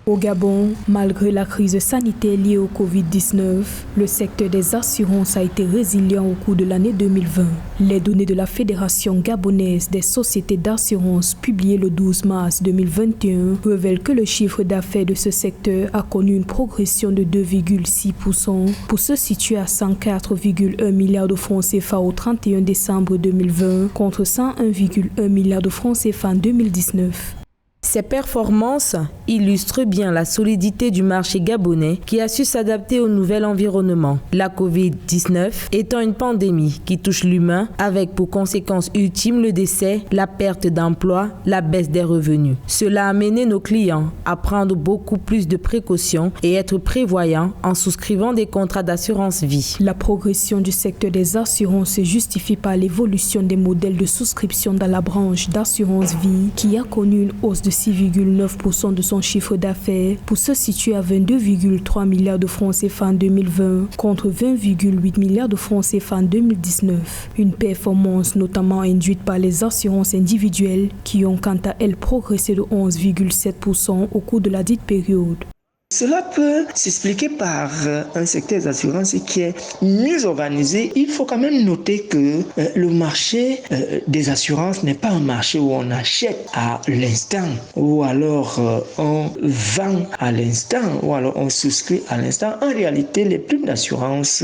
Au Gabon, malgré la crise sanitaire liée au Covid-19, le secteur des assurances a été résilient au cours de l'année 2020. Les données de la Fédération gabonaise des sociétés d'assurance publiées le 12 mars 2021 révèlent que le chiffre d'affaires de ce secteur a connu une progression de 2,6% pour se situer à 104,1 milliards de francs CFA au 31 décembre 2020 contre 101,1 milliards de francs CFA en 2019. Ces performances illustrent bien la solidité du marché gabonais qui a su s'adapter au nouvel environnement. La Covid-19 étant une pandémie qui touche l'humain avec pour conséquence ultime le décès, la perte d'emploi, la baisse des revenus. Cela a amené nos clients à prendre beaucoup plus de précautions et être prévoyants en souscrivant des contrats d'assurance vie. La progression du secteur des assurances se justifie par l'évolution des modèles de souscription dans la branche d'assurance vie qui a connu une hausse de 6,9% de son chiffre d'affaires pour se situer à 22,3 milliards de francs CFA en 2020 contre 20,8 milliards de francs CFA en 2019. Une performance notamment induite par les assurances individuelles qui ont quant à elles progressé de 11,7% au cours de la dite période. Cela peut s'expliquer par un secteur d'assurance qui est mieux organisé. Il faut quand même noter que le marché des assurances n'est pas un marché où on achète à l'instant, ou alors on vend à l'instant, ou alors on souscrit à l'instant. En réalité, les primes d'assurance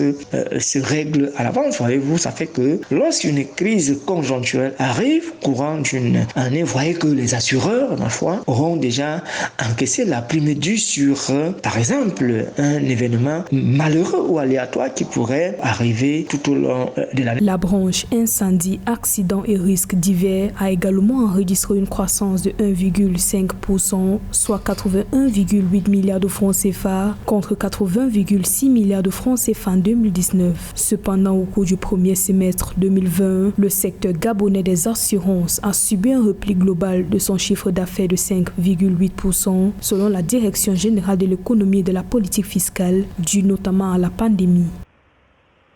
se règlent à l'avance. Voyez-vous, ça fait que lorsqu'une crise conjoncturelle arrive, courant d'une année, vous voyez que les assureurs, ma foi, auront déjà encaissé la prime due sur par exemple, un événement malheureux ou aléatoire qui pourrait arriver tout au long de l'année. La branche incendie, accidents et risques divers a également enregistré une croissance de 1,5%, soit 81,8 milliards de francs CFA contre 80,6 milliards de francs CFA en 2019. Cependant, au cours du premier semestre 2020, le secteur gabonais des assurances a subi un repli global de son chiffre d'affaires de 5,8% selon la Direction générale de l'économie et de la politique fiscale, due notamment à la pandémie.